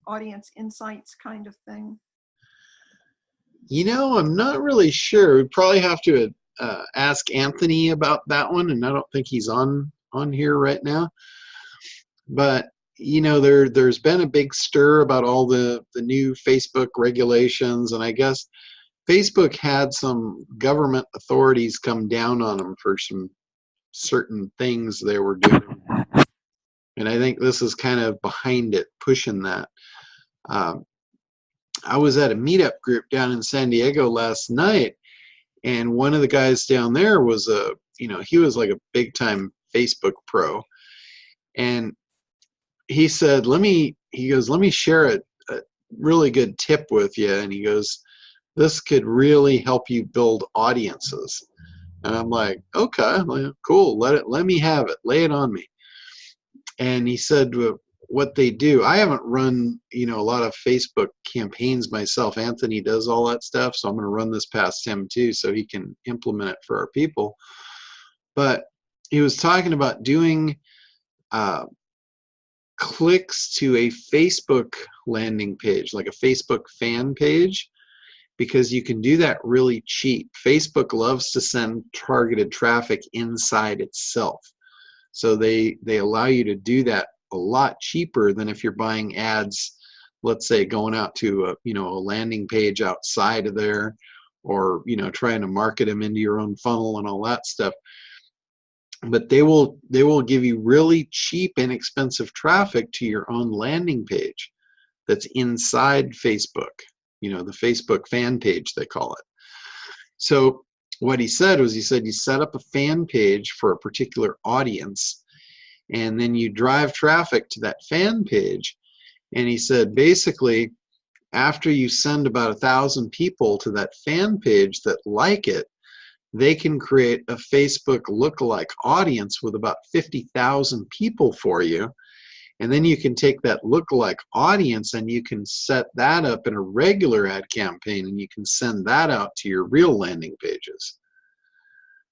audience insights kind of thing? I'm not really sure. We'd probably have to ask Anthony about that one, and I don't think he's on here right now. But there's been a big stir about all the new Facebook regulations, and I guess Facebook had some government authorities come down on them for some certain things they were doing. And I think this is kind of behind it, pushing that. I was at a meetup group down in San Diego last night, and one of the guys down there was he was like a big time Facebook pro. And he said, let me share a really good tip with you. And he goes, this could really help you build audiences. And I'm like, okay, well, cool. Let me have it. Lay it on me. And he said, what they do, I haven't run, a lot of Facebook campaigns myself. Anthony does all that stuff. So I'm going to run this past him too, so he can implement it for our people. But he was talking about doing clicks to a Facebook landing page, like a Facebook fan page, because you can do that really cheap. Facebook loves to send targeted traffic inside itself. So they allow you to do that a lot cheaper than if you're buying ads, let's say going out to a landing page outside of there, or trying to market them into your own funnel and all that stuff. But they will give you really cheap, inexpensive traffic to your own landing page that's inside Facebook, the Facebook fan page, they call it. So what he said was, you set up a fan page for a particular audience, and then you drive traffic to that fan page. And he said, basically, after you send about 1,000 people to that fan page that like it, they can create a Facebook lookalike audience with about 50,000 people for you. And then you can take that lookalike audience and you can set that up in a regular ad campaign, and you can send that out to your real landing pages.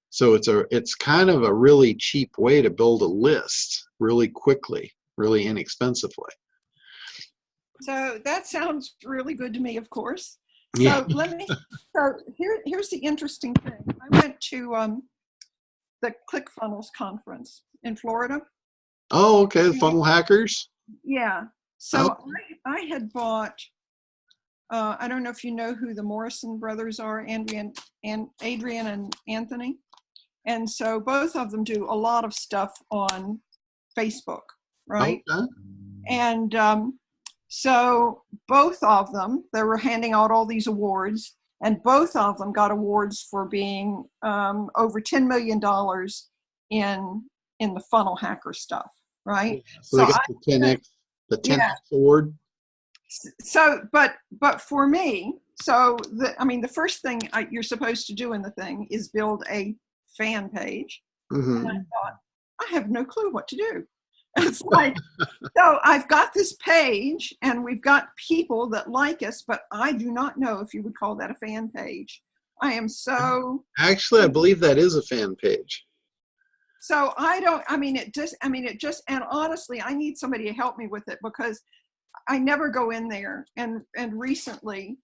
So it's kind of a really cheap way to build a list really quickly, really inexpensively. So that sounds really good to me, of course. Yeah. So here's the interesting thing. I went to the ClickFunnels conference in Florida. Oh, okay. The funnel hackers. Yeah. So I had bought. I don't know if you know who the Morrison brothers are, Adrian and Anthony. And so both of them do a lot of stuff on Facebook, right? Okay. And so both of them, they were handing out all these awards, and both of them got awards for being over $10 million in the funnel hacker stuff, right? So they got the 10X award. So, but for me, the first thing you're supposed to do in the thing is build a fan page. Mm-hmm. And I thought, I have no clue what to do. It's like, so I've got this page and we've got people that like us, but I do not know if you would call that a fan page. I am so... Actually, I believe that is a fan page. So and honestly, I need somebody to help me with it, because I never go in there. And recently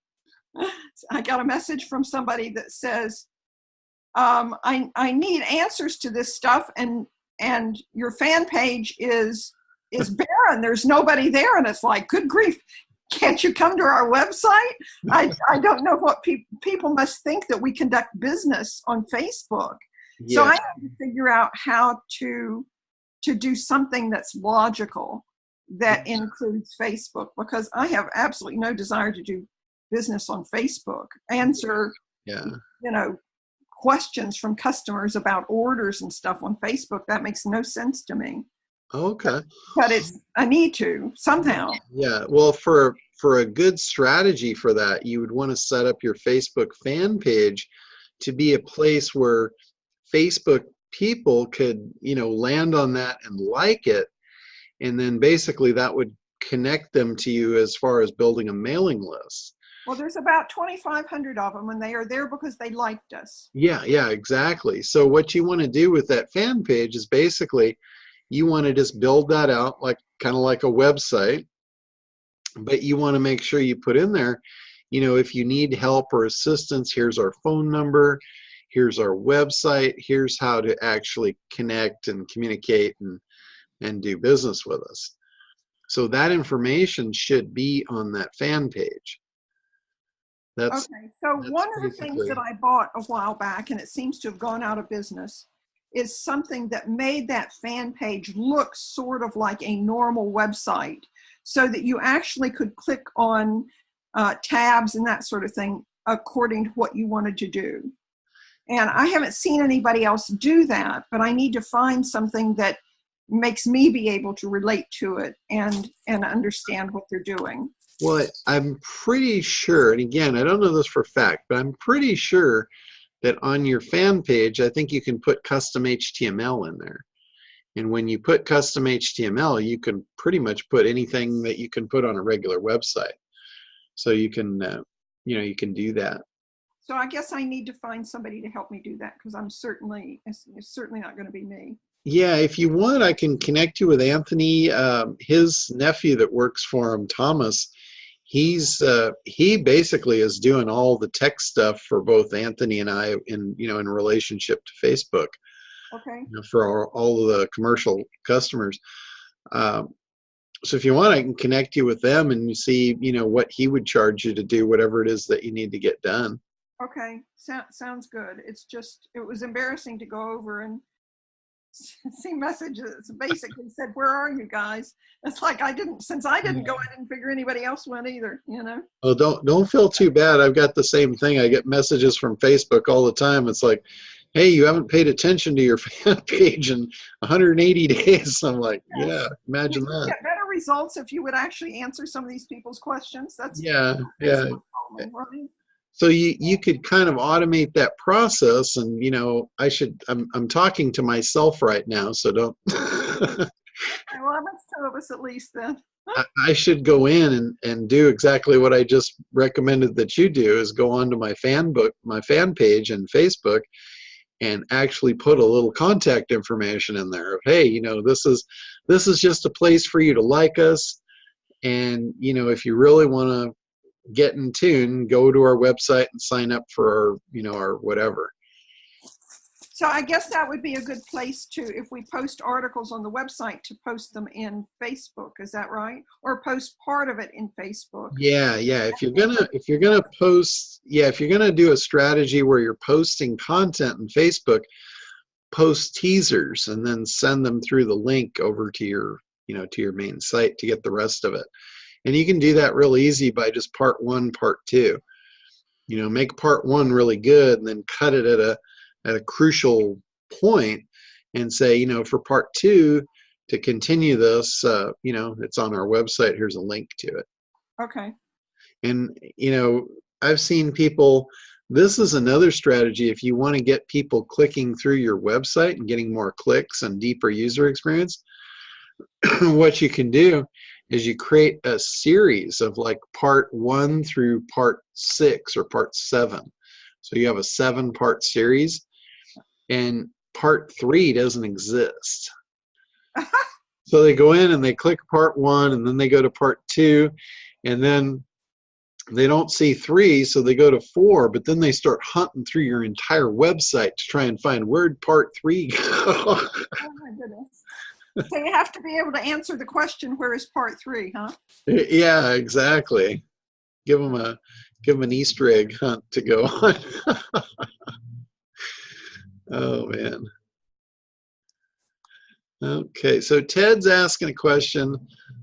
I got a message from somebody that says, I need answers to this stuff, and your fan page is barren. There's nobody there. And it's like, good grief, can't you come to our website? I don't know what people must think that we conduct business on Facebook. Yes. So I have to figure out how to do something that's logical that includes Facebook, because I have absolutely no desire to do business on Facebook. Answer, questions from customers about orders and stuff on Facebook. That makes no sense to me. Okay. But I need to somehow. Yeah. Well, for a good strategy for that, you would want to set up your Facebook fan page to be a place where Facebook people could, land on that and like it. And then basically that would connect them to you as far as building a mailing list. Well, there's about 2,500 of them, and they are there because they liked us. Yeah, exactly. So what you want to do with that fan page is basically you want to just build that out kind of like a website, But you want to make sure you put in there, if you need help or assistance, here's our phone number, here's our website, here's how to actually connect and communicate and do business with us. So that information should be on that fan page. Okay, so That's one of the things that basically. I bought a while back, and it seems to have gone out of business, is something that made that fan page look sort of like a normal website, so that you actually could click on tabs and that sort of thing according to what you wanted to do. And I haven't seen anybody else do that, but I need to find something that makes me be able to relate to it and understand what they're doing. Well, I'm pretty sure, and again, I don't know this for a fact, but I'm pretty sure that on your fan page, I think you can put custom HTML in there. And when you put custom HTML, you can pretty much put anything that you can put on a regular website. So you can, you can do that. So I guess I need to find somebody to help me do that, because it's certainly not going to be me. Yeah, if you want, I can connect you with Anthony. His nephew that works for him, Thomas, he basically is doing all the tech stuff for both Anthony and I in relationship to Facebook. Okay. For all of the commercial customers. So if you want, I can connect you with them and see, what he would charge you to do whatever it is that you need to get done. Okay. Sounds good. It was embarrassing to go over and see messages basically said, "Where are you guys?" It's like since I didn't go, I didn't figure anybody else went either. Oh, don't feel too bad. I've got the same thing. I get messages from Facebook all the time. It's like, hey, you haven't paid attention to your fan page in 180 days. I'm like, yeah, imagine You that. get better results if you would actually answer some of these people's questions. That's Yeah, what yeah. Facebook told me, right? So you could kind of automate that process, and I'm talking to myself right now, so don't. Well, that's two of us at least then. I should go in and do exactly what I just recommended that you do, is go onto my fan page in Facebook, and actually put a little contact information in there of, hey, this is just a place for you to like us, and if you really want to get in tune, go to our website and sign up for our whatever. So I guess that would be a good place if we post articles on the website, to post them in Facebook. Is that right? Or post part of it in Facebook. Yeah. If you're gonna post, if you're gonna do a strategy where you're posting content in Facebook, post teasers and then send them through the link over to your main site to get the rest of it. And you can do that real easy by just part 1, part 2. Make part 1 really good, and then cut it at a crucial point, and say, for part 2, to continue this, it's on our website. Here's a link to it. Okay. And I've seen people. This is another strategy if you want to get people clicking through your website and getting more clicks and deeper user experience. What you can do is you create a series of like part 1 through part 6 or part 7. So you have a 7-part series, and part 3 doesn't exist. So they go in and they click part 1, and then they go to part 2, and then they don't see 3, so they go to 4, but then they start hunting through your entire website to try and find where'd part 3 go. Oh my goodness. So you have to be able to answer the question, where is part 3, huh? Yeah, exactly. Give them an Easter egg hunt to go on. Oh man. Okay, so Ted's asking a question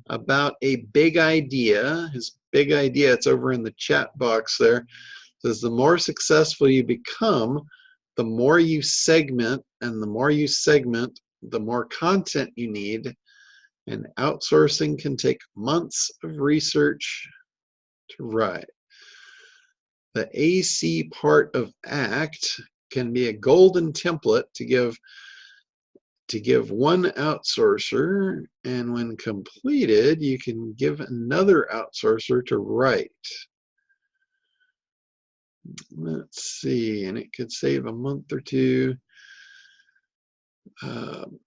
about a big idea. His big idea, it's over in the chat box there. It says, the more successful you become, the more you segment, and the more you segment, the more content you need, and outsourcing can take months of research to write. The AC part of ACT can be a golden template to give one outsourcer, and when completed, you can give another outsourcer to write. Let's see, and it could save a month or 2.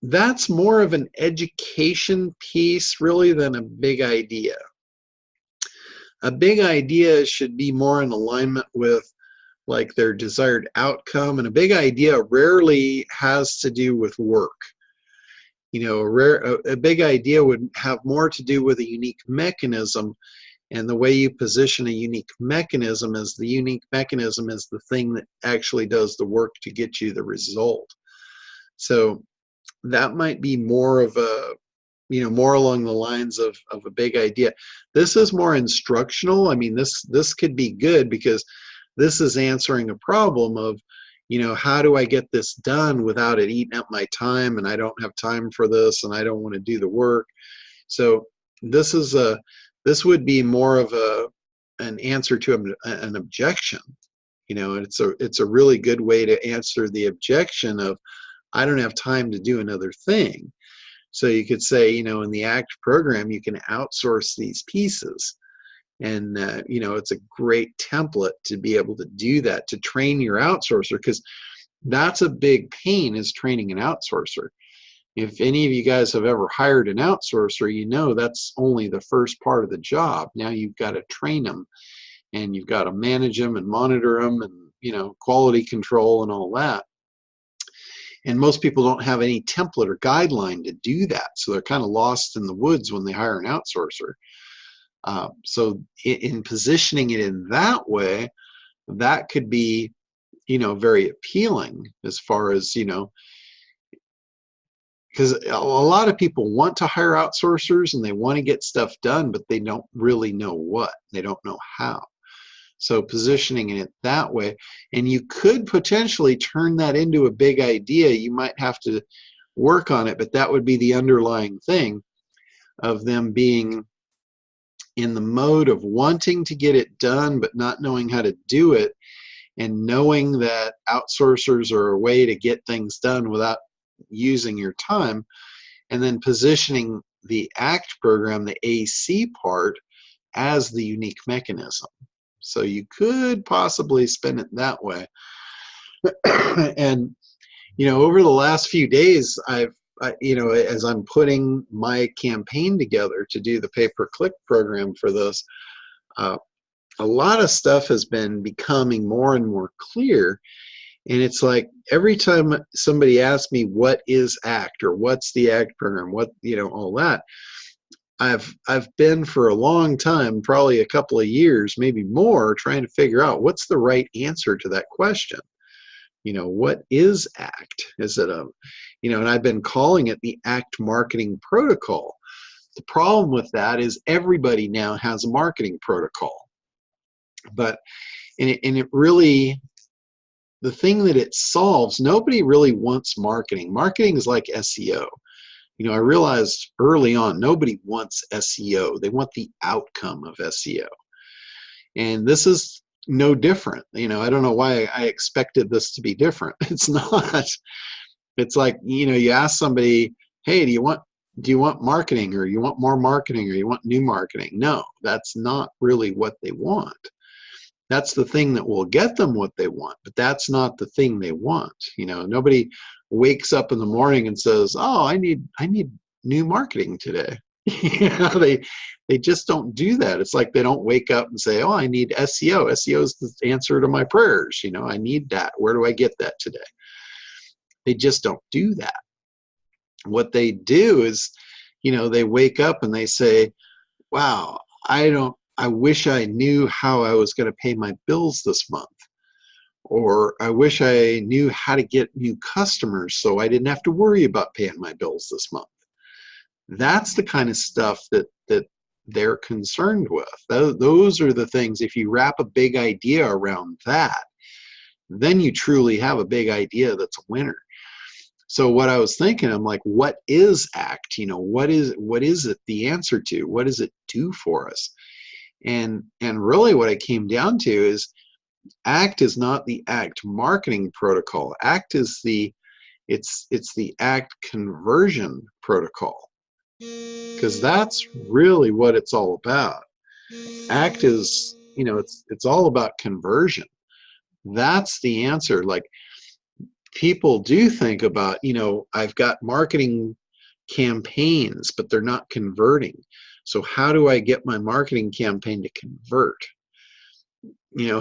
That's more of an education piece, really, than a big idea. a big idea should be more in alignment with like their desired outcome, and a big idea rarely has to do with work. You know, a big idea would have more to do with a unique mechanism, and the way you position a unique mechanism is the unique mechanism is the thing that actually does the work to get you the result. So that might be more of a, you know, more along the lines of a big idea. This is more instructional. I mean, this could be good because this is answering a problem of, you know, how do I get this done without it eating up my time, and I don't have time for this, and I don't want to do the work. So this is this would be more of an answer to an objection. You know, it's a really good way to answer the objection of, I don't have time to do another thing. So you could say, you know, in the ACT program, you can outsource these pieces. And, you know, it's a great template to be able to do that, to train your outsourcer, because that's a big pain, is training an outsourcer. If any of you guys have ever hired an outsourcer, you know that's only the first part of the job. Now you've got to train them, and you've got to manage them and monitor them, and, you know, quality control and all that. And most people don't have any template or guideline to do that. So they're kind of lost in the woods when they hire an outsourcer. So in positioning it in that way, that could be, you know, very appealing as far as, you know, because a lot of people want to hire outsourcers and they want to get stuff done, but they don't really know what. They don't know how. So positioning it that way, and you could potentially turn that into a big idea. You might have to work on it, but that would be the underlying thing of them being in the mode of wanting to get it done, but not knowing how to do it, and knowing that outsourcers are a way to get things done without using your time, and then positioning the ACT program, the AC part, as the unique mechanism. So you could possibly spin it that way. And, you know, over the last few days, you know, as I'm putting my campaign together to do the pay-per-click program for this, a lot of stuff has been becoming more and more clear. And it's like every time somebody asks me what is ACT or what's the ACT program, what, you know, all that, I've been for a long time, probably a couple of years, maybe more, trying to figure out what's the right answer to that question. You know, what is ACT? Is it a, you know, and I've been calling it the ACT marketing protocol. The problem with that is everybody now has a marketing protocol. But, and it really, the thing that it solves, nobody really wants marketing. Marketing is like SEO. You know, I realized early on, nobody wants SEO. They want the outcome of SEO. And this is no different. You know, I don't know why I expected this to be different. It's not. It's like, you know, you ask somebody, hey, do you want marketing, or you want more marketing, or you want new marketing? No, that's not really what they want. That's the thing that will get them what they want, but that's not the thing they want. You know, nobody wakes up in the morning and says, oh, I need new marketing today. You know, they just don't do that. It's like they don't wake up and say, oh, I need SEO. SEO is the answer to my prayers. You know, I need that. Where do I get that today? They just don't do that. What they do is, you know, they wake up and they say, wow, I wish I knew how I was going to pay my bills this month. Or I wish I knew how to get new customers so I didn't have to worry about paying my bills this month. That's the kind of stuff that they're concerned with. Those are the things, if you wrap a big idea around that, then you truly have a big idea that's a winner. So what I was thinking, I'm like, what is ACT? You know, what is it the answer to? What does it do for us? And really what I came down to is ACT is not the ACT marketing protocol. ACT is it's the ACT conversion protocol, because that's really what it's all about. ACT is, you know, it's all about conversion. That's the answer. Like, people do think about, you know, I've got marketing campaigns, but they're not converting. So how do I get my marketing campaign to convert?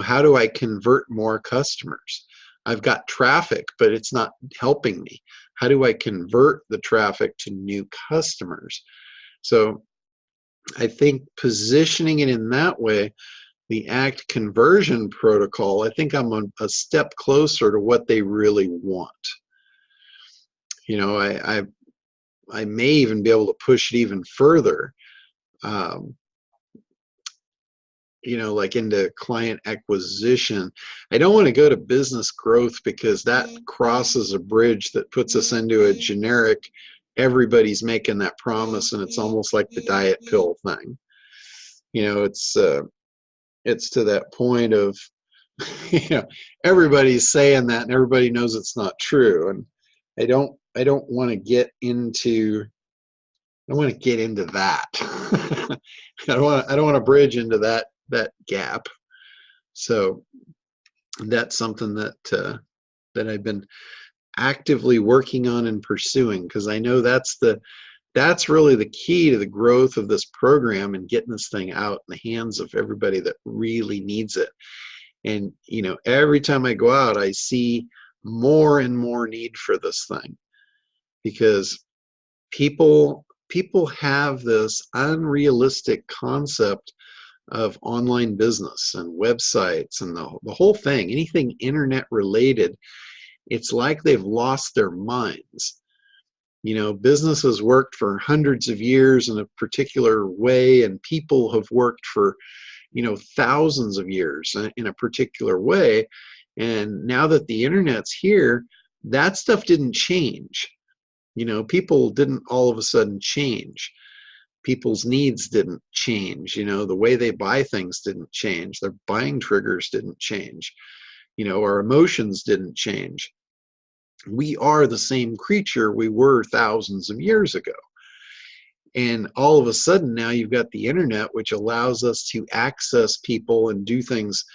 How do I convert more customers? I've got traffic, but it's not helping me. How do I convert the traffic to new customers? So I think positioning it in that way, the ACT conversion protocol, I think I'm a step closer to what they really want. I may even be able to push it even further, like into client acquisition. I don't want to go to business growth because that crosses a bridge that puts us into a generic, everybody's making that promise, and it's almost like the diet pill thing. It's to that point of, everybody's saying that and everybody knows it's not true. And I don't want to get into that. I don't want to bridge into that gap. So that's something that I've been actively working on and pursuing, because I know that's really the key to the growth of this program and getting this thing out in the hands of everybody that really needs it. And every time I go out, I see more and more need for this thing, because people have this unrealistic concept of online business and websites and the whole thing, anything internet related. It's like they've lost their minds. Businesses worked for hundreds of years in a particular way, and people have worked for thousands of years in a particular way. And now that the internet's here, that stuff didn't change. People didn't all of a sudden change. People's needs didn't change. The way they buy things didn't change. Their buying triggers didn't change. Our emotions didn't change. We are the same creature we were thousands of years ago. And all of a sudden now you've got the internet, which allows us to access people and do things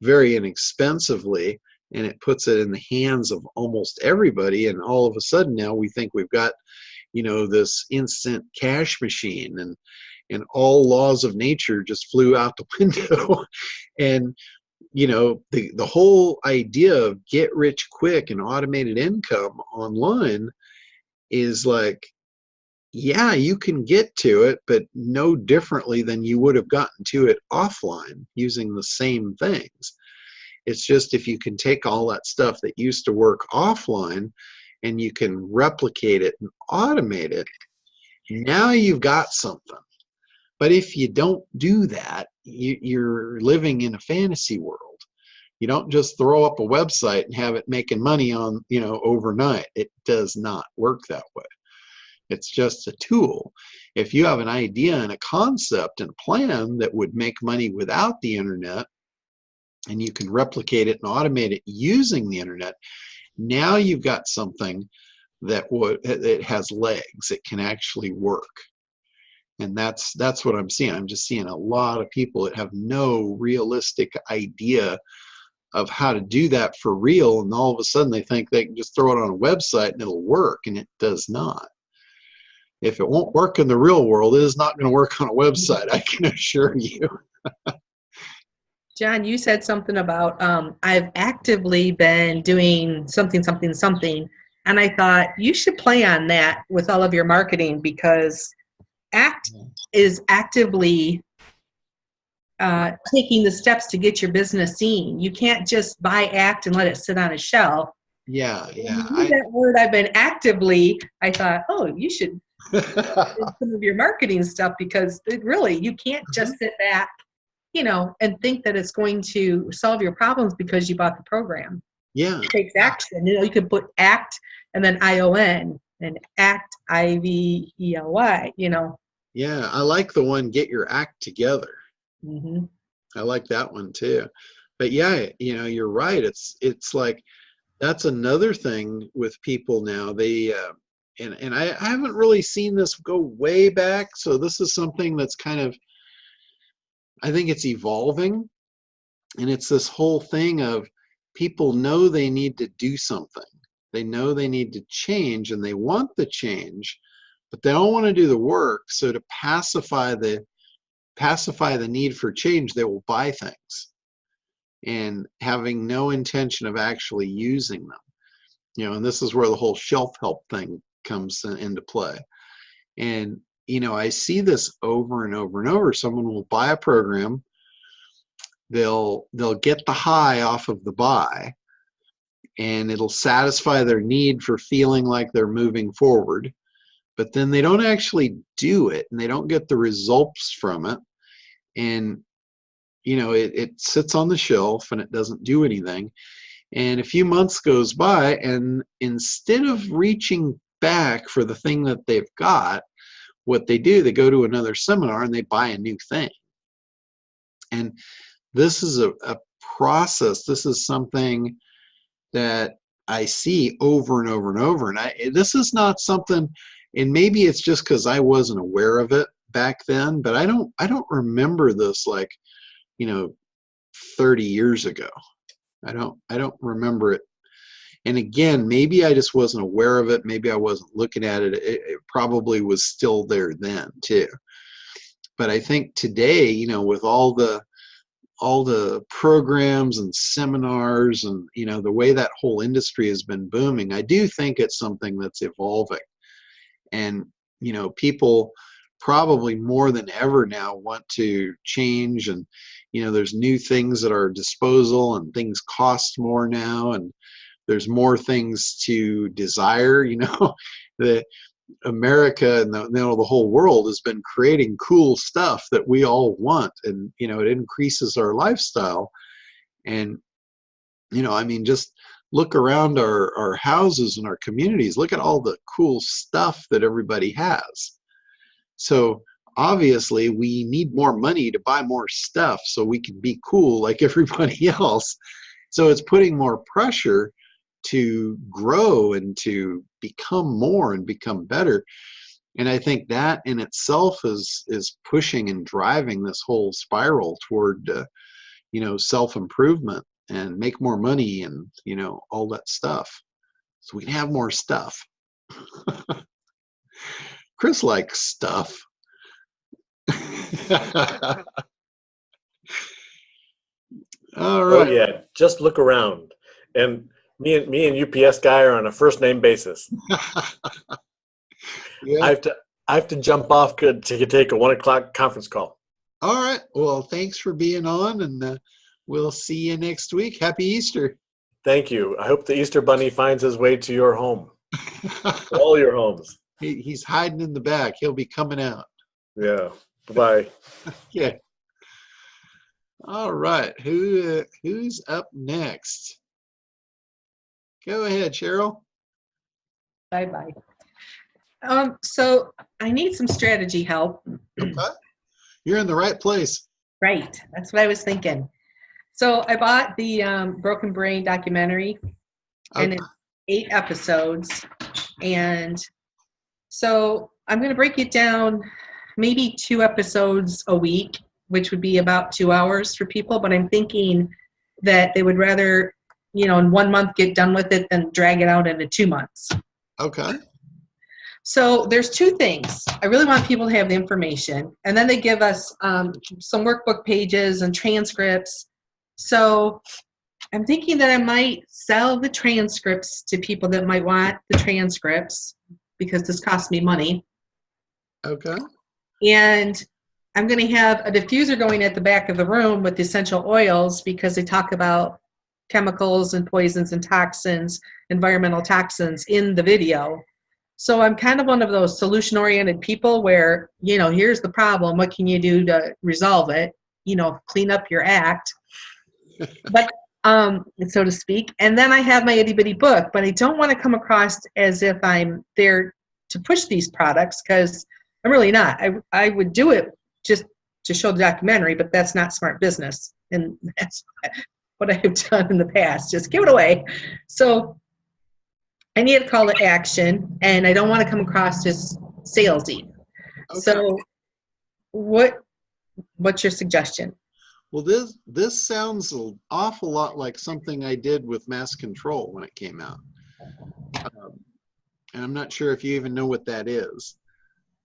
very inexpensively, and it puts it in the hands of almost everybody. And all of a sudden now we think we've got this instant cash machine, and all laws of nature just flew out the window. And the whole idea of get rich quick and automated income online is like, yeah, you can get to it, but no differently than you would have gotten to it offline using the same things. It's just, if you can take all that stuff that used to work offline and you can replicate it and automate it, now you've got something. But if you don't do that, you're living in a fantasy world. You don't just throw up a website and have it making money on, overnight. It does not work that way. It's just a tool. If you have an idea and a concept and a plan that would make money without the internet, and you can replicate it and automate it using the internet, now you've got something that it has legs. It can actually work. And that's what I'm seeing. I'm just seeing a lot of people that have no realistic idea of how to do that for real, and all of a sudden they think they can just throw it on a website and it'll work, and it does not. If it won't work in the real world, it is not going to work on a website, I can assure you. John, you said something about I've actively been doing something, and I thought you should play on that with all of your marketing, because ACT is actively taking the steps to get your business seen. You can't just buy ACT and let it sit on a shelf. Yeah. That word, I've been actively, I thought, oh, you should do some of your marketing stuff, because you can't just sit back, and think that it's going to solve your problems because you bought the program. Yeah. It takes action. You could put ACT and then ION and ACT IVELY, Yeah, I like the one, get your act together. Mm-hmm. I like that one too. But yeah, you're right. It's like, that's another thing with people now. They and I haven't really seen this go way back, so this is something that's kind of, I think it's evolving. And it's this whole thing of, people know they need to do something. They know they need to change, and they want the change, but they don't want to do the work. So to pacify the need for change, they will buy things, and having no intention of actually using them. And this is where the whole shelf help thing comes into play. And I see this over and over and over. Someone will buy a program, they'll get the high off of the buy, and it'll satisfy their need for feeling like they're moving forward, but then they don't actually do it, and they don't get the results from it. And it sits on the shelf and it doesn't do anything. And a few months goes by, and instead of reaching back for the thing that they've got, what they do, they go to another seminar and they buy a new thing. And this is a process. This is something that I see over and over and over. And this is not something, and maybe it's just because I wasn't aware of it back then, but I don't remember this 30 years ago. I don't remember it. And again, maybe I just wasn't aware of it. Maybe I wasn't looking at it. It probably was still there then too. But I think today, with all the programs and seminars and, the way that whole industry has been booming, I do think it's something that's evolving. And, people probably more than ever now want to change, and there's new things at our disposal, and things cost more now, and there's more things to desire. The America and the whole world has been creating cool stuff that we all want, and it increases our lifestyle. And just look around our houses and our communities, look at all the cool stuff that everybody has. So obviously we need more money to buy more stuff so we can be cool like everybody else. So it's putting more pressure to grow and to become more and become better. And I think that in itself is pushing and driving this whole spiral toward self-improvement and make more money and all that stuff, so we can have more stuff. Chris likes stuff. All right. Oh yeah, just look around. And me and UPS guy are on a first name basis. Yeah. I have to jump off to take a 1 o'clock conference call. All right. Well, thanks for being on, and we'll see you next week. Happy Easter. Thank you. I hope the Easter Bunny finds his way to your home. All your homes. He's hiding in the back. He'll be coming out. Yeah. Bye-bye. Yeah. All right. Who's up next? Go ahead, Cheryl. Bye-bye. So I need some strategy help. Okay. You're in the right place. Right. That's what I was thinking. So I bought the Broken Brain documentary, and it's 8 episodes. And so I'm going to break it down, maybe 2 episodes a week, which would be about 2 hours for people. But I'm thinking that they would rather, in 1 month get done with it than drag it out into 2 months. Okay. So there's 2 things. I really want people to have the information. And then they give us some workbook pages and transcripts. So I'm thinking that I might sell the transcripts to people that might want the transcripts, because this costs me money. Okay. And I'm going to have a diffuser going at the back of the room with essential oils, because they talk about chemicals and poisons and toxins, environmental toxins in the video. So I'm kind of one of those solution-oriented people where, here's the problem. What can you do to resolve it? Clean up your act. But so to speak. And then I have my itty-bitty book, but I don't want to come across as if I'm there to push these products, because I'm really not. I would do it just to show the documentary, but that's not smart business. And that's what I have done in the past. Just give it away. So I need a call to action, and I don't want to come across as salesy. Okay. So what's your suggestion? Well, this sounds an awful lot like something I did with Mass Control when it came out. And I'm not sure if you even know what that is.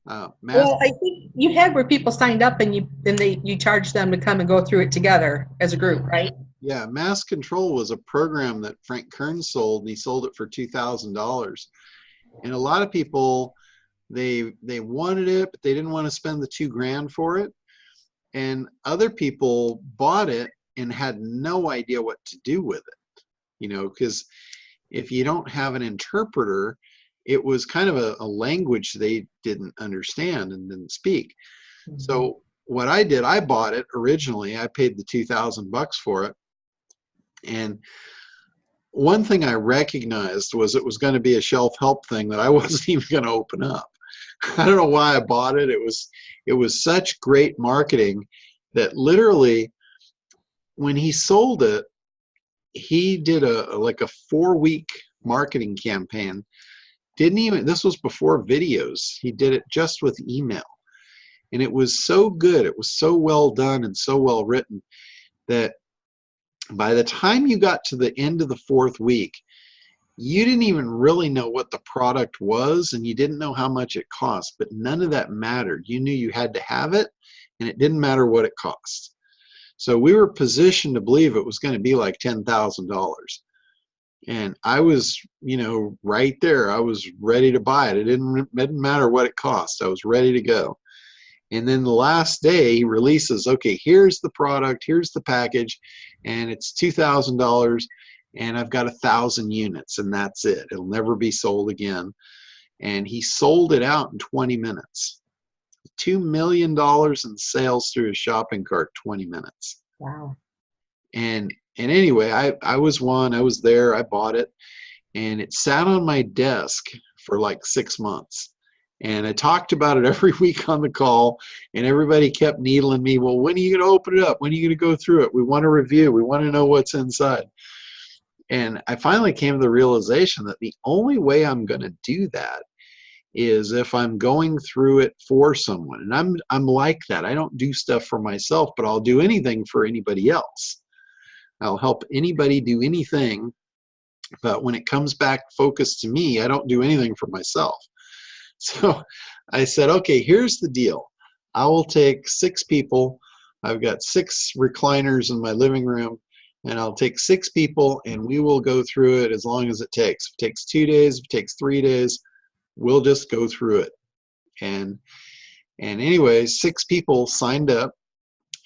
Mass, Well, I think you had where people signed up and you charged them to come and go through it together as a group, right? yeah, Mass Control was a program that Frank Kern sold, and he sold it for $2,000. And a lot of people, they wanted it, but they didn't want to spend the $2,000 for it. And other people bought it and had no idea what to do with it, because if you don't have an interpreter, it was kind of a language they didn't understand and didn't speak. Mm-hmm. So what I did, I bought it originally. I paid the $2,000 for it. And one thing I recognized was it was going to be a shelf help thing that I wasn't even going to open up. I don't know why I bought it. It was such great marketing that literally when he sold it, he did a 4-week marketing campaign. This was before videos. He did it just with email. And it was so good. It was so well done and so well written that by the time you got to the end of the 4th week, you didn't even really know what the product was and you didn't know how much it cost, but none of that mattered. You knew you had to have it and it didn't matter what it cost. So we were positioned to believe it was going to be like $10,000. And I was, right there. I was ready to buy it. It didn't matter what it cost. I was ready to go. And then the last day he releases, okay, here's the product, here's the package, and it's $2,000, and I've got 1,000 units, and that's it. It'll never be sold again. And he sold it out in 20 minutes. $2 million in sales through his shopping cart, 20 minutes. Wow. And anyway, I was there, I bought it, and it sat on my desk for like 6 months. And I talked about it every week on the call, and everybody kept needling me, well, when are you going to open it up? When are you going to go through it? We want to review. We want to know what's inside. And I finally came to the realization that the only way I'm going to do that is if I'm going through it for someone. And I'm like that. I don't do stuff for myself, but I'll do anything for anybody else. I'll help anybody do anything. But when it comes back focused to me, I don't do anything for myself. So I said, okay, here's the deal. I will take 6 people. I've got 6 recliners in my living room, and I'll take 6 people, and we will go through it as long as it takes. If it takes 2 days, if it takes 3 days, we'll just go through it. And anyway, 6 people signed up,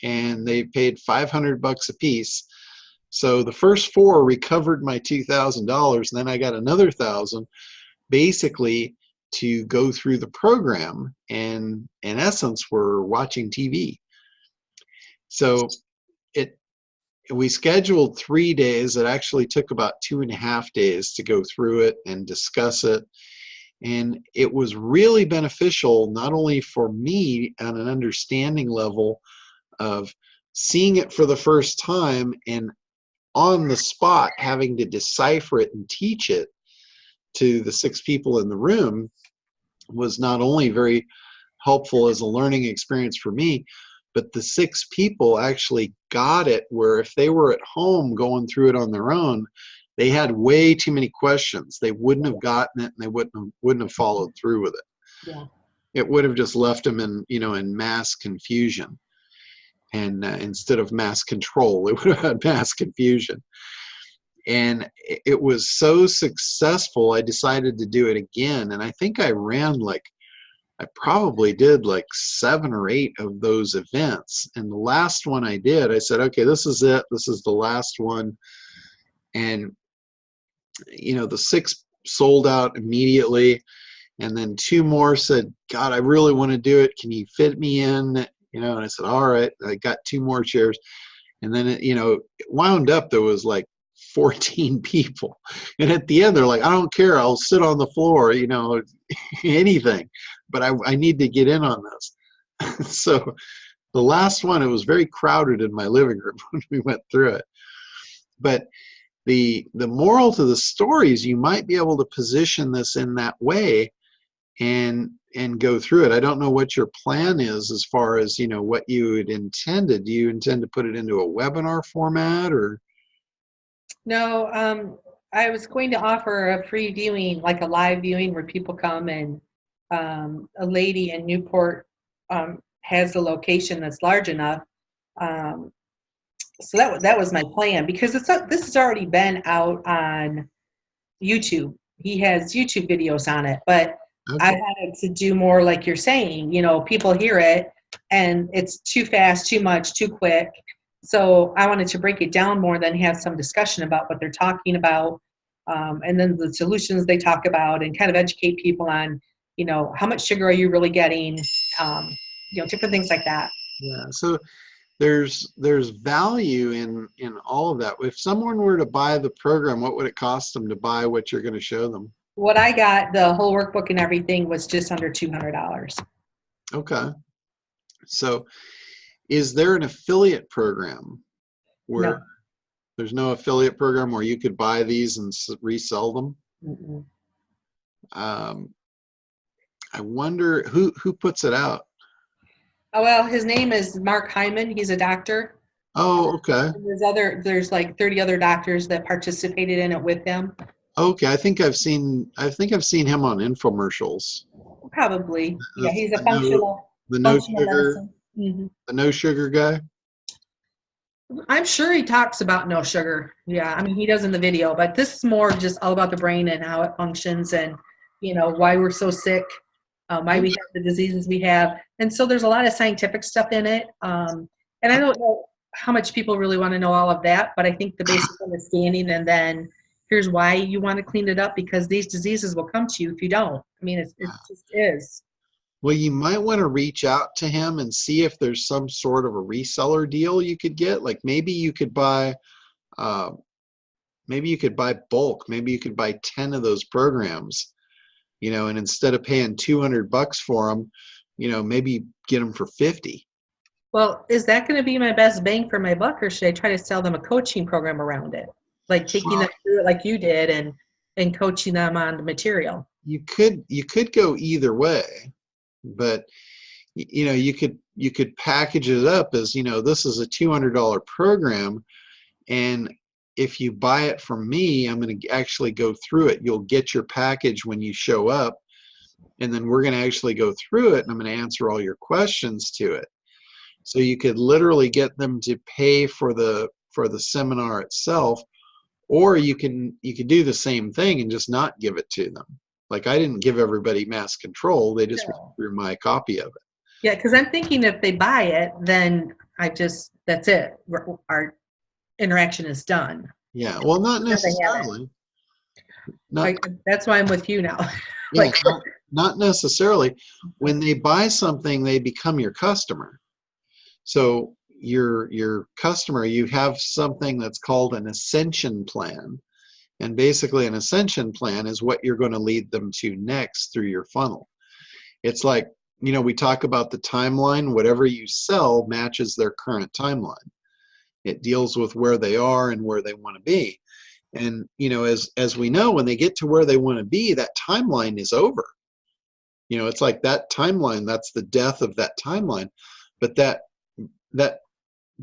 and they paid $500 a piece. So the first 4 recovered my $2,000, and then I got another 1,000, basically to go through the program, and in essence we're watching TV. So we scheduled 3 days. It actually took about 2.5 days to go through it and discuss it, and it was really beneficial not only for me on an understanding level of seeing it for the first time and on the spot having to decipher it and teach it to the 6 people in the room was not only very helpful as a learning experience for me, but the 6 people actually got it where if they were at home going through it on their own, they had way too many questions. They wouldn't have gotten it, and they wouldn't have followed through with it. Yeah. It would have just left them in mass confusion. And instead of mass control, it would have had mass confusion. And it was so successful, I decided to do it again. And I think I probably did like 7 or 8 of those events. And the last one I did, I said, okay, this is it. This is the last one. And, the 6 sold out immediately. And then 2 more said, God, I really want to do it. Can you fit me in? And I said, all right. I got 2 more chairs. And then, it wound up, there was like 14 people. And at the end, they're like, I don't care. I'll sit on the floor, anything. But I need to get in on this. So the last one, it was very crowded in my living room when we went through it. But the moral to the story is you might be able to position this in that way and go through it. I don't know what your plan is as far as, what you had intended. Do you intend to put it into a webinar format or? No, I was going to offer a free viewing, like a live viewing where people come and a lady in Newport has a location that's large enough. So that was my plan, because this has already been out on YouTube. He has YouTube videos on it, but I Okay. wanted to do more like you're saying. People hear it and it's too fast, too much, too quick. So I wanted to break it down more, than have some discussion about what they're talking about, and then the solutions they talk about, and kind of educate people on, how much sugar are you really getting, different things like that. Yeah. So there's value in all of that. If someone were to buy the program, what would it cost them to buy what you're going to show them? What I got, the whole workbook and everything, was just under $200. Okay. So is there an affiliate program where No. there's no affiliate program where you could buy these and resell them? Mm-mm. I wonder who puts it out. Oh, well, his name is Mark Hyman. He's a doctor. Oh, okay. And there's like 30 other doctors that participated in it with him. Okay, I think I've seen him on infomercials. Probably. Yeah, he's a The functional no sugar, medicine. Mm-hmm. the no sugar guy. I'm sure he talks about no sugar. Yeah, I mean, he does in the video, but this is more just all about the brain and how it functions, and why we're so sick, why we have the diseases we have. And so there's a lot of scientific stuff in it. And I don't know how much people really want to know all of that, but I think the basic understanding, and then here's why you want to clean it up, because these diseases will come to you if you don't. I mean, it just is. Well, you might want to reach out to him and see if there's some sort of a reseller deal you could get. Like maybe you could buy bulk. Maybe you could buy 10 of those programs, and instead of paying $200 for them, maybe get them for 50. Well, is that going to be my best bang for my buck, or should I try to sell them a coaching program around it? Like taking them through it like you did, and coaching them on the material. You could go either way, but you could package it up as, this is a $200 program, and if you buy it from me, I'm going to actually go through it. You'll get your package when you show up, and then we're going to actually go through it, and I'm going to answer all your questions to it. So you could literally get them to pay for the seminar itself, or you could do the same thing and just not give it to them. Like I didn't give everybody mass control. They just went through my copy of it. Yeah, because I'm thinking if they buy it, then that's it. Our interaction is done. Yeah, well, not necessarily. That's why I'm with you now. Yeah, not necessarily. When they buy something, they become your customer. So your customer, you have something that's called an ascension plan. And basically an ascension plan is what you're going to lead them to next through your funnel. It's like, we talk about the timeline. Whatever you sell matches their current timeline. It deals with where they are and where they want to be. And, as we know, when they get to where they want to be, that timeline is over. It's like that timeline, that's the death of that timeline. But that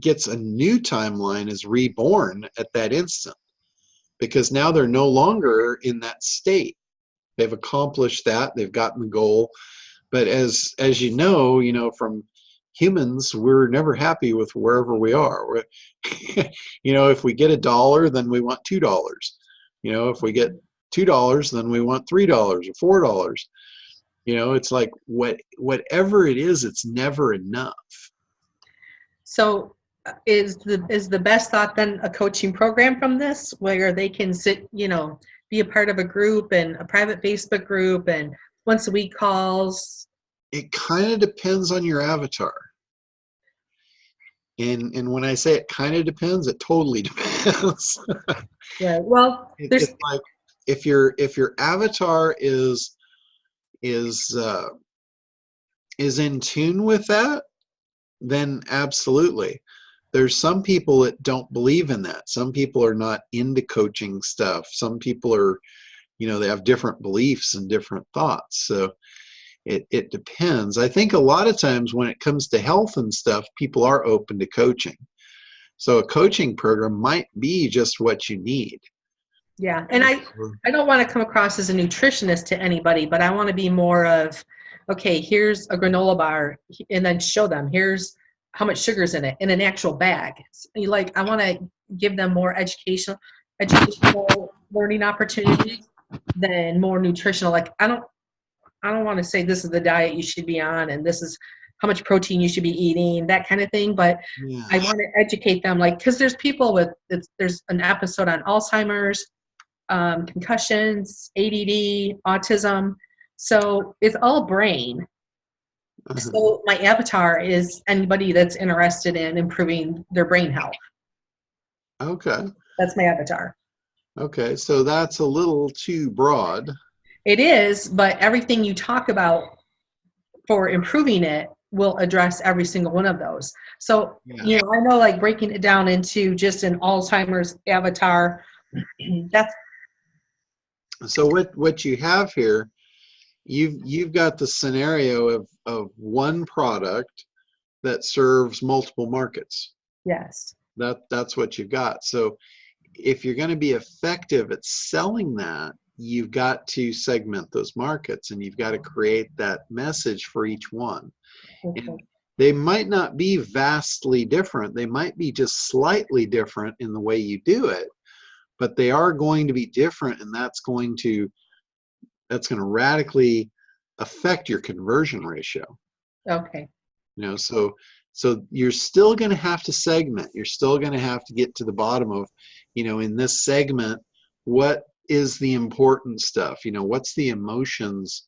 gets a new timeline, is reborn at that instant, because now they're no longer in that state. They've accomplished that. They've gotten the goal. But as you know, from humans, we're never happy with wherever we are. If we get $1, then we want $2. If we get $2, then we want $3 or $4. It's like whatever it is, it's never enough. So is the best thought then a coaching program from this, where they can sit, be a part of a group, and a private Facebook group, and once a week calls? It kind of depends on your avatar. And when I say it kind of depends, it totally depends. Yeah. Well, it's like if your avatar is in tune with that, then absolutely. There's some people that don't believe in that. Some people are not into coaching stuff. Some people are, they have different beliefs and different thoughts. So it depends. I think a lot of times when it comes to health and stuff, people are open to coaching. So a coaching program might be just what you need. Yeah. And I don't want to come across as a nutritionist to anybody, but I want to be more of okay, here's a granola bar, and then show them, here's how much sugar's in it in an actual bag. Like, I want to give them more educational learning opportunities than more nutritional. Like, I don't want to say this is the diet you should be on and this is how much protein you should be eating, that kind of thing. But Yeah. I want to educate them, like, because there's people with, there's an episode on Alzheimer's, concussions, ADD, autism. So it's all brain. So my avatar is anybody that's interested in improving their brain health. Okay. That's my avatar. Okay. So that's a little too broad. It is, but everything you talk about for improving it will address every single one of those. So, Yeah. I know, like, breaking it down into just an Alzheimer's avatar, that's, So what you have here, you've got the scenario of one product that serves multiple markets. yes. That's what you've got. So if you're going to be effective at selling that, you've got to segment those markets and you've got to create that message for each one. Okay. And they might not be vastly different. They might be just slightly different in the way you do it, but they are going to be different, and that's going to radically affect your conversion ratio. Okay. So you're still going to have to segment. You're still going to have to get to the bottom of, in this segment, what is the important stuff? What's the emotions?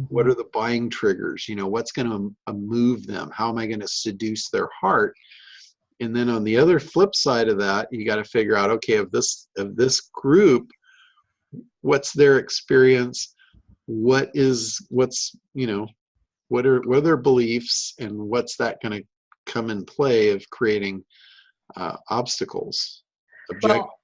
What are the buying triggers? What's going to move them? How am I going to seduce their heart? And then on the other flip side of that, you got to figure out, okay, of this group, what's their experience? What are their beliefs, and what's that going to come in play of creating obstacles, objectives? Well,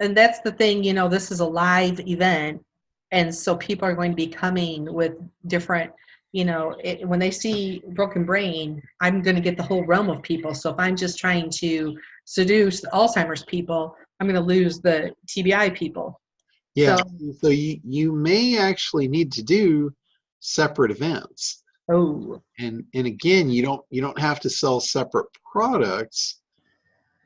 and that's the thing, this is a live event. And so people are going to be coming with different, when they see Broken Brain, I'm going to get the whole realm of people. So if I'm just trying to seduce the Alzheimer's people, I'm going to lose the TBI people. Yeah. So you may actually need to do separate events. Oh. And again, you don't have to sell separate products.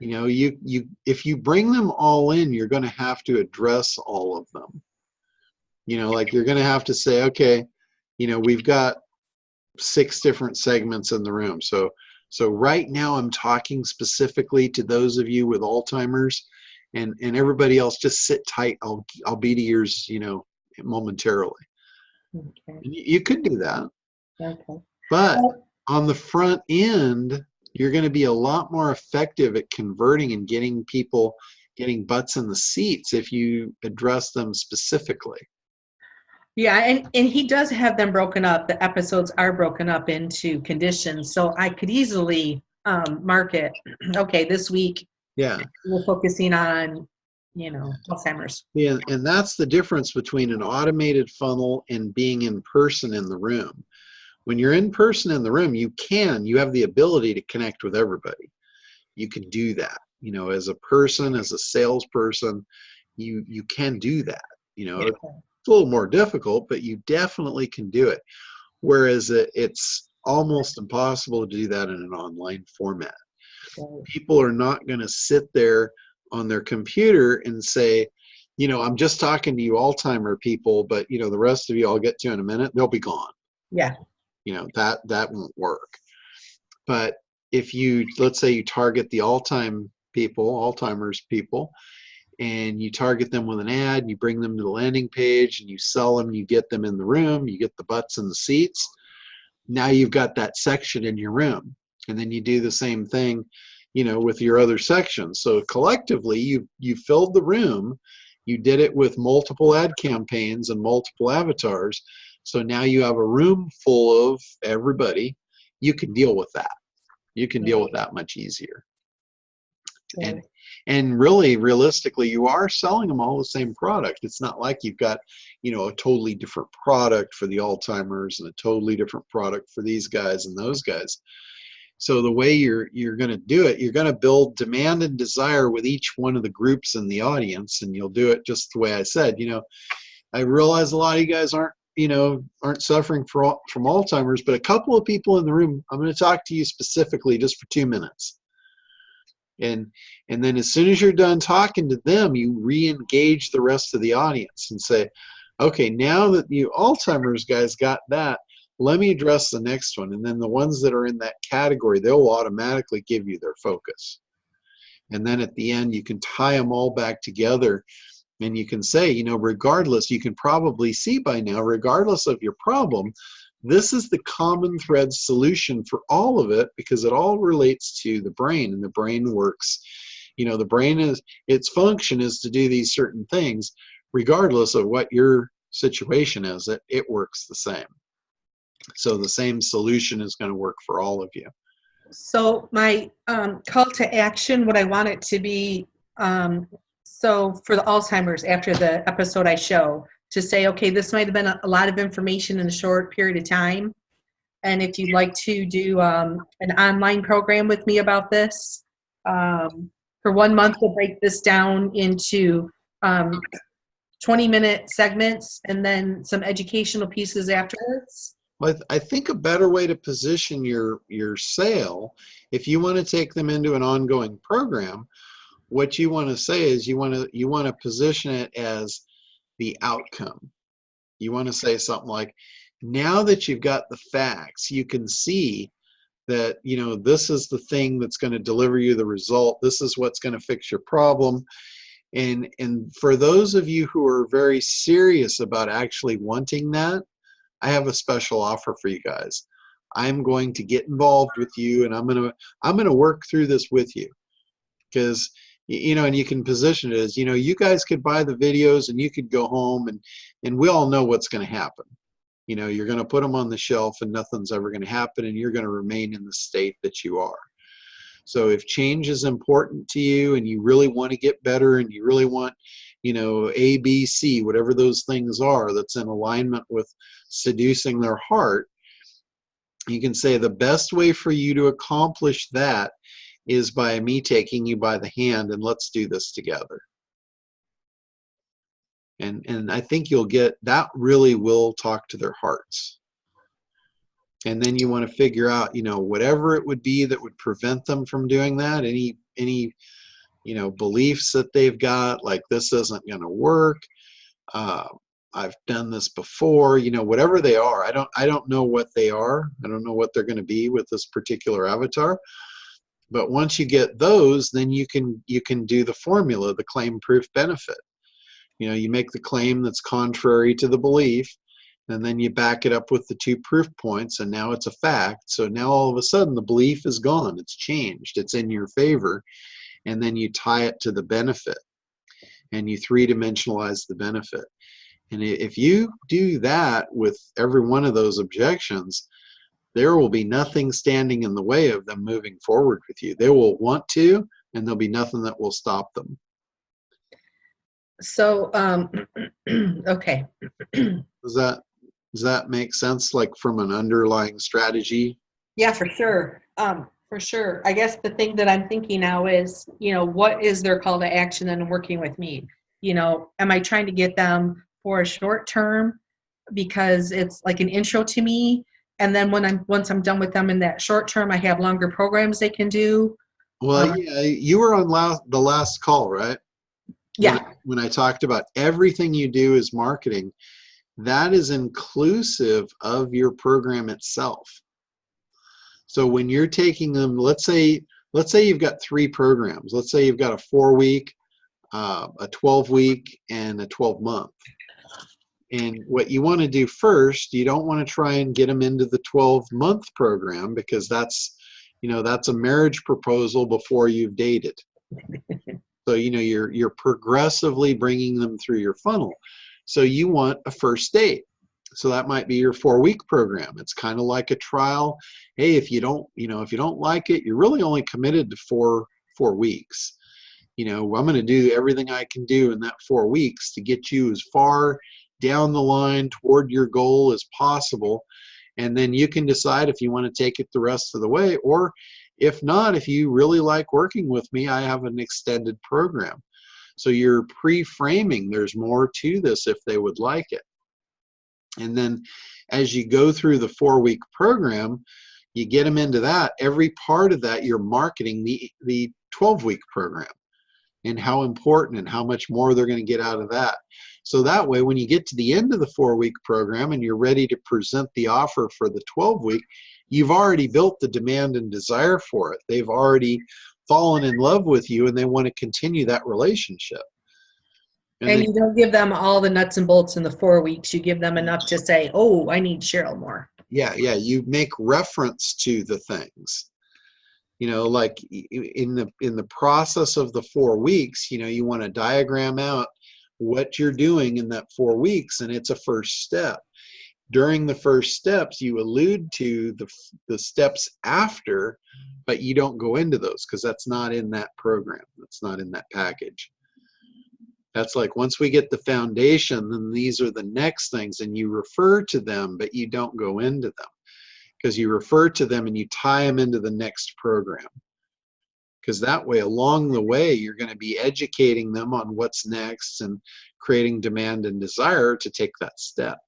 If you bring them all in, you're going to have to address all of them. Like, you're going to have to say, okay, we've got 6 different segments in the room. So right now I'm talking specifically to those of you with Alzheimer's, and everybody else just sit tight. I'll be to yours, momentarily. Okay. You could do that. Okay. But on the front end, you're going to be a lot more effective at converting and getting butts in the seats if you address them specifically. Yeah, and he does have them broken up. The episodes are broken up into conditions, so I could easily market. Okay, this week, Yeah, we're focusing on, Alzheimer's. yeah, and that's the difference between an automated funnel and being in person in the room. When you're in person in the room, you have the ability to connect with everybody. You can do that. As a person, as a salesperson, you can do that. It's a little more difficult, but you definitely can do it. Whereas it's almost impossible to do that in an online format. Right. People are not going to sit there on their computer and say, I'm just talking to you Alzheimer people, but the rest of you I'll get to in a minute. They'll be gone. Yeah. That won't work. But if let's say you target the Alzheimer's people, and you target them with an ad, you bring them to the landing page, and you sell them, you get them in the room, you get the butts in the seats. Now you've got that section in your room. And then you do the same thing, with your other sections. So collectively, you filled the room. You did it with multiple ad campaigns and multiple avatars. So now you have a room full of everybody. You can deal with that. You can deal with that much easier. And really, realistically, you are selling them all the same product. It's not like you've got, a totally different product for the Alzheimer's and a totally different product for these guys and those guys. So the way you're going to do it, you're going to build demand and desire with each one of the groups in the audience, and you'll do it just the way I said. I realize a lot of you guys aren't aren't suffering from Alzheimer's, but a couple of people in the room, I'm going to talk to you specifically just for 2 minutes. And then as soon as you're done talking to them, you re-engage the rest of the audience and say, okay, now that you Alzheimer's guys got that, let me address the next one. And then the ones that are in that category, they'll automatically give you their focus. And then at the end, you can tie them all back together. And you can say, regardless, you can probably see by now, regardless of your problem, this is the common thread solution for all of it, because it all relates to the brain, and the brain works. The brain its function is to do these certain things, regardless of what your situation is. It works the same. So the same solution is going to work for all of you. So my call to action, what I want it to be, so for the Alzheimer's, after the episode I show, to say, okay, this might have been a lot of information in a short period of time. And if you'd like to do an online program with me about this, for 1 month, we'll break this down into 20-minute segments and then some educational pieces afterwards. Well, I think a better way to position your sale, if you want to take them into an ongoing program, what you want to say is you want to position it as the outcome. You want to say something like, now that you've got the facts, you can see that this is the thing that's going to deliver you the result. This is what's going to fix your problem. And for those of you who are very serious about actually wanting that, I have a special offer for you guys. I'm going to get involved with you, and I'm going to work through this with you, because and you can position it as, you guys could buy the videos and you could go home, and we all know what's going to happen. You're going to put them on the shelf and nothing's ever going to happen, and you're going to remain in the state that you are. So if change is important to you and you really want to get better, and you really want, A, B, C, whatever those things are, that's in alignment with seducing their heart, you can say the best way for you to accomplish that is by me taking you by the hand, and let's do this together. And I think you'll get that really will talk to their hearts. And then you want to figure out, whatever it would be that would prevent them from doing that, any beliefs that they've got, like this isn't going to work. I've done this before, whatever they are. I don't know what they are. I don't know what they're going to be with this particular avatar. But once you get those, then you can do the formula, the claim, proof, benefit. You make the claim that's contrary to the belief, and then you back it up with the 2 proof points, and now it's a fact. So now all of a sudden the belief is gone. It's changed. It's in your favor. And then you tie it to the benefit, and you 3-dimensionalize the benefit. And if you do that with every one of those objections, there will be nothing standing in the way of them moving forward with you. They will want to, and there'll be nothing that will stop them. So, okay. Does that make sense, like from an underlying strategy? Yeah, for sure. For sure. I guess the thing that I'm thinking now is, what is their call to action in working with me? Am I trying to get them for a short term because it's like an intro to me? And then once I'm done with them in that short term, I have longer programs they can do. Well, yeah, you were on the last call, right? Yeah. When I talked about everything you do is marketing, that is inclusive of your program itself. So when you're taking them, let's say you've got 3 programs. Let's say you've got a 4-week, a 12-week, and a 12-month. And what you want to do first, you don't want to try and get them into the 12-month program, because that's a marriage proposal before you've dated. So you're progressively bringing them through your funnel. So you want a first date. So that might be your 4-week program. It's kind of like a trial. Hey, if you don't like it, you're really only committed to 4 weeks. I'm going to do everything I can do in that 4 weeks to get you as far down the line toward your goal as possible. And then you can decide if you want to take it the rest of the way, or if not, if you really like working with me, I have an extended program. So you're pre-framing, there's more to this if they would like it. And then as you go through the 4-week program, you get them into that. Every part of that, you're marketing the 12-week program and how important and how much more they're going to get out of that. So that way, when you get to the end of the 4-week program and you're ready to present the offer for the 12-week, you've already built the demand and desire for it. They've already fallen in love with you and they want to continue that relationship. And you don't give them all the nuts and bolts in the 4 weeks. You give them enough to say, oh, I need Cheryl more. Yeah, you make reference to the things. Like in the process of the 4 weeks, you want to diagram out what you're doing in that 4 weeks, and it's a first step. During the first steps, you allude to the steps after, but you don't go into those because that's not in that program. That's not in that package. That's like, once we get the foundation, then these are the next things, and you refer to them, but you don't go into them because you refer to them and you tie them into the next program. Because that way, along the way, you're going to be educating them on what's next and creating demand and desire to take that step.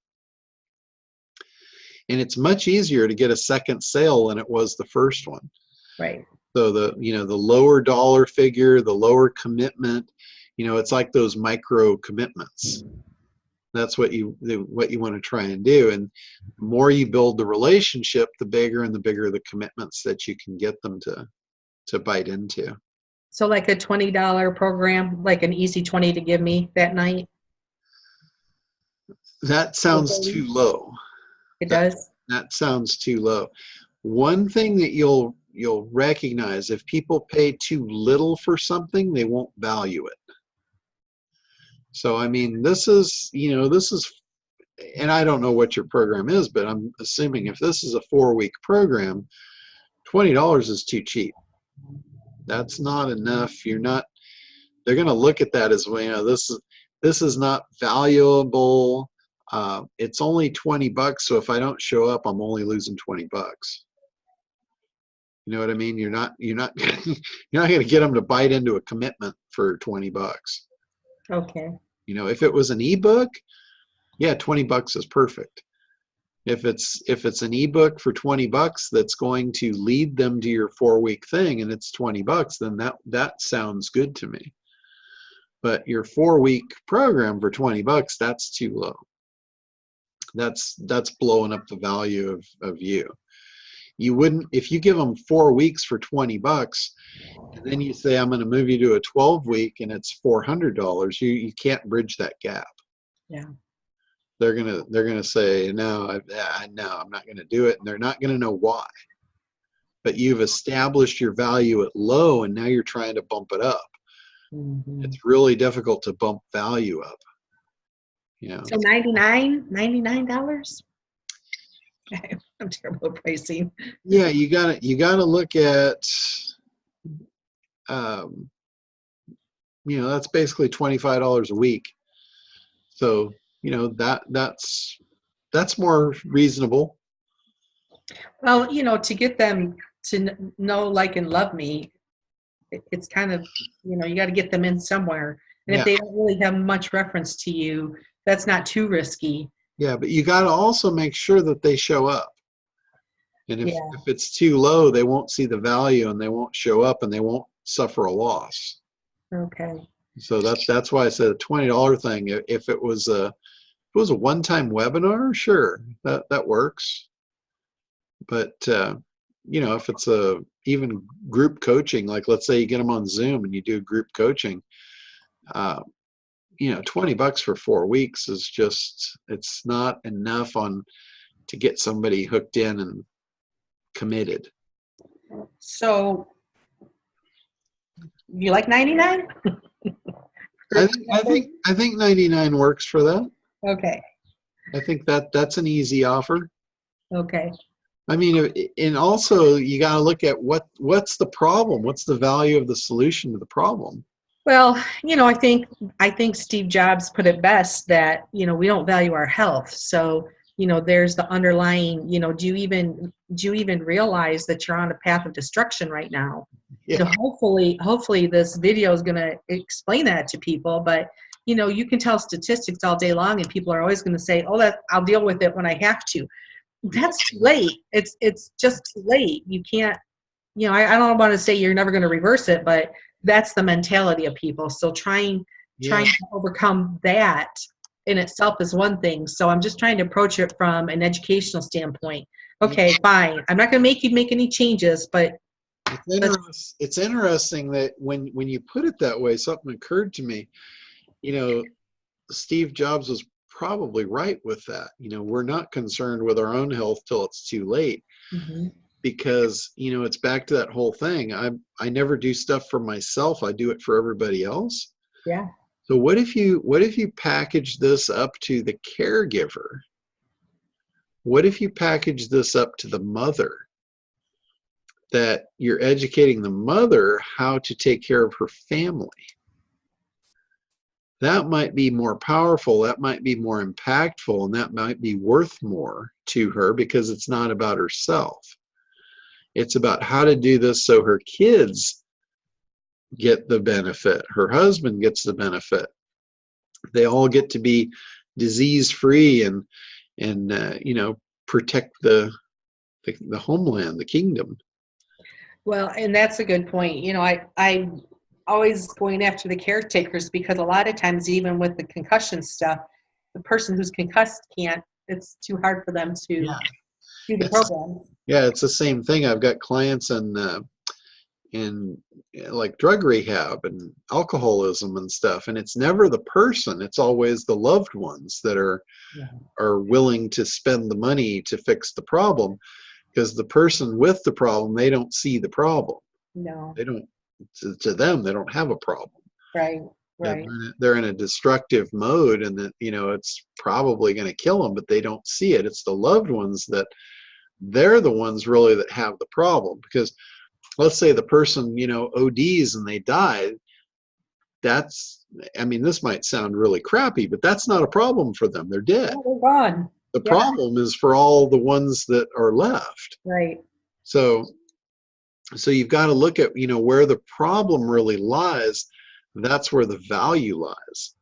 And it's much easier to get a second sale than it was the first one. Right. So the lower dollar figure, the lower commitment, it's like those micro commitments. That's what you want to try and do. And the more you build the relationship, the bigger and the bigger the commitments that you can get them to bite into. So like a $20 program, like an easy 20 to give me that night? That sounds too low. It does? That sounds too low. One thing that you'll recognize, if people pay too little for something, they won't value it. So, I mean, this is, and I don't know what your program is, but I'm assuming if this is a 4-week program, $20 is too cheap. That's not enough. They're going to look at that as, this is not valuable. It's only $20, so if I don't show up, I'm only losing $20. You know what I mean? You're not you're not going to get them to bite into a commitment for $20. Okay. If it was an ebook, yeah, $20 is perfect. If it's an ebook for $20 that's going to lead them to your 4-week thing and it's $20, then that sounds good to me. But your 4-week program for $20, that's too low. That's blowing up the value of you. You wouldn't, if you give them 4 weeks for $20 and then you say, I'm going to move you to a 12-week and it's $400, you can't bridge that gap. Yeah. They're gonna say, no, I'm not going to do it, and they're not going to know why. But you've established your value at low, and now you're trying to bump it up. Mm-hmm. It's really difficult to bump value up. So $99? I'm terrible at pricing. Yeah, you gotta look at, that's basically $25 a week. So that's more reasonable. Well, to get them to know, like, and love me, it's kind of, you got to get them in somewhere. And if they don't really have much reference to you, that's not too risky. Yeah, but you got to also make sure that they show up. And if it's too low, they won't see the value and they won't show up and they won't suffer a loss. Okay. So that's why I said a $20 thing. If it was a one-time webinar, sure, that works. But if it's even group coaching, like let's say you get them on Zoom and you do group coaching, $20 for 4 weeks is just, it's not enough to get somebody hooked in and committed. So you like 99? I think 99 works for that. Okay. I think that's an easy offer. Okay. I mean, and also you got to look at what's the problem? What's the value of the solution to the problem? Well, I think Steve Jobs put it best that, we don't value our health. So, there's the underlying, do you even realize that you're on a path of destruction right now? Yeah. Hopefully this video is going to explain that to people, but you know, you can tell statistics all day long and people are always going to say, oh, that I'll deal with it when I have to. That's too late. It's just too late. You can't, you know, I don't want to say you're never going to reverse it, but that's the mentality of people. So trying Yeah. to overcome that in itself is one thing. So I'm just trying to approach it from an educational standpoint. Okay, fine. I'm not going to make you make any changes, but It's interesting that when you put it that way, something occurred to me. You know, Steve Jobs was probably right with that. You know, we're not concerned with our own health till it's too late. Mhm. Because, you know, it's back to that whole thing. I never do stuff for myself. I do it for everybody else. Yeah. So what if you package this up to the caregiver? What if you package this up to the mother? That you're educating the mother how to take care of her family. That might be more powerful, that might be more impactful, and that might be worth more to her because it's not about herself. It's about how to do this so her kids get the benefit, her husband gets the benefit. They all get to be disease-free and you know, protect the homeland, the kingdom. Well, and that's a good point. You know, I'm always going after the caretakers because a lot of times, even with the concussion stuff, the person who's concussed can't, it's too hard for them to Yeah. do the program. Yeah, it's the same thing. I've got clients in like drug rehab and alcoholism and stuff, and it's never the person, it's always the loved ones that are willing to spend the money to fix the problem, because the person with the problem, they don't see the problem. No. They don't, to them, they don't have a problem. Right. Yeah, Right. they're in a destructive mode, and that, you know, it's probably going to kill them, but they don't see it. It's the loved ones that they're the ones really that have the problem. Because let's say the person, you know, ODs and they die. That's, I mean, this might sound really crappy, but that's not a problem for them. They're dead. Oh, they're gone. The Yeah. problem is for all the ones that are left. Right. So you've got to look at, you know, where the problem really lies. That's where the value lies.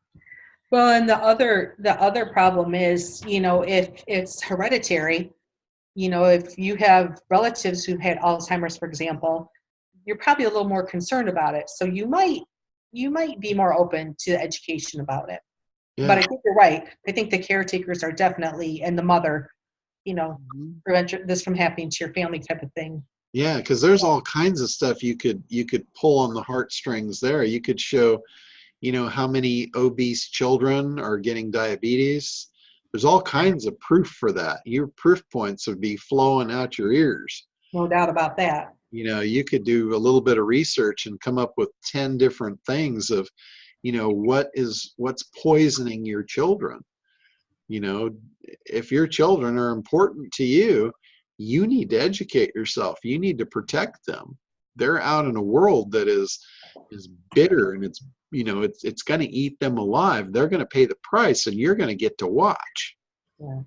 Well, and the other problem is, you know, if it's hereditary, you know, if you have relatives who've had Alzheimer's, for example, you're probably a little more concerned about it. So you might be more open to education about it. Yeah. But I think you're right. I think the caretakers are definitely, and the mother, you know, prevent this from happening to your family type of thing. Yeah, because there's all kinds of stuff you could pull on the heartstrings there. You could show, you know, how many obese children are getting diabetes. There's all kinds of proof for that. Your proof points would be flowing out your ears. No doubt about that. You know, you could do a little bit of research and come up with 10 different things of, you know, what's poisoning your children. You know, if your children are important to you, you need to educate yourself. You need to protect them. They're out in a world that is bitter, and it's, you know, it's going to eat them alive. They're going to pay the price, and you're going to get to watch. Yeah.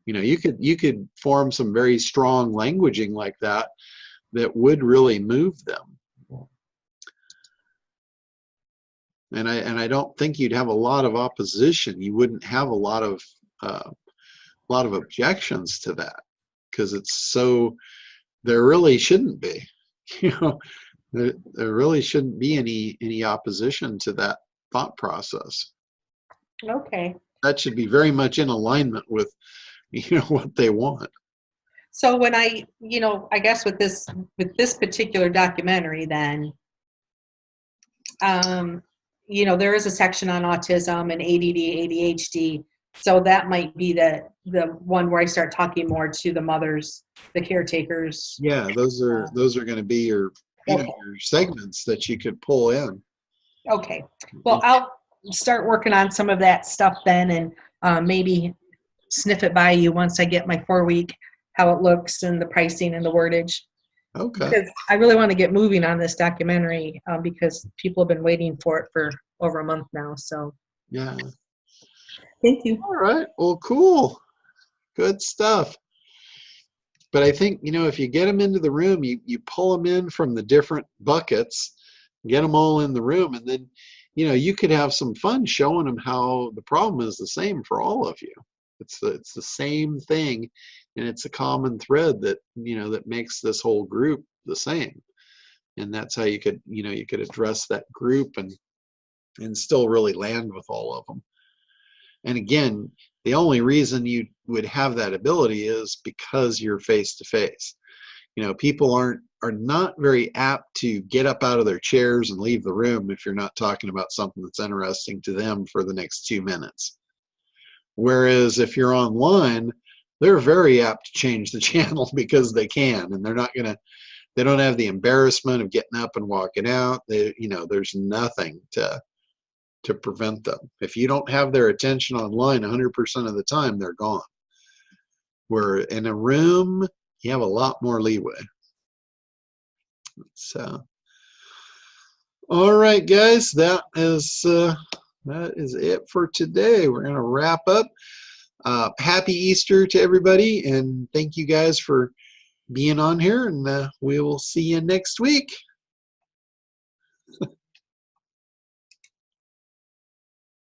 You know, you could form some very strong languaging like that would really move them. And I don't think you'd have a lot of opposition. You wouldn't have a lot of objections to that, because it's so, there really shouldn't be. You know, there really shouldn't be any opposition to that thought process. Okay. That should be very much in alignment with, you know, what they want. So when you know, I guess with this particular documentary, then, you know, there is a section on autism and ADD, ADHD. So that might be the one where I start talking more to the mothers, the caretakers. Yeah, those are going to be your, you know, your segments that you could pull in. Okay. Well, I'll start working on some of that stuff then, and maybe sniff it by you once I get my 4-week, how it looks and the pricing and the wordage. Okay. Because I really want to get moving on this documentary, because people have been waiting for it for over a month now. So Yeah. thank you. All right. Well, cool. Good stuff. But I think, you know, if you get them into the room, you pull them in from the different buckets, get them all in the room, and then, you know, you could have some fun showing them how the problem is the same for all of you. It's the same thing, and it's a common thread that, you know, that makes this whole group the same. And that's how you could, you know, you could address that group and still really land with all of them. And again, the only reason you would have that ability is because you're face to face. You know, people are not very apt to get up out of their chairs and leave the room if you're not talking about something that's interesting to them for the next 2 minutes. Whereas if you're online, they're very apt to change the channel because they can, and they're not going to, they don't have the embarrassment of getting up and walking out. They, you know, there's nothing to prevent them. If you don't have their attention online 100% of the time, they're gone. Where in a room, you have a lot more leeway. So, all right, guys, that is it for today. We're going to wrap up. Happy Easter to everybody, and thank you guys for being on here, and we will see you next week.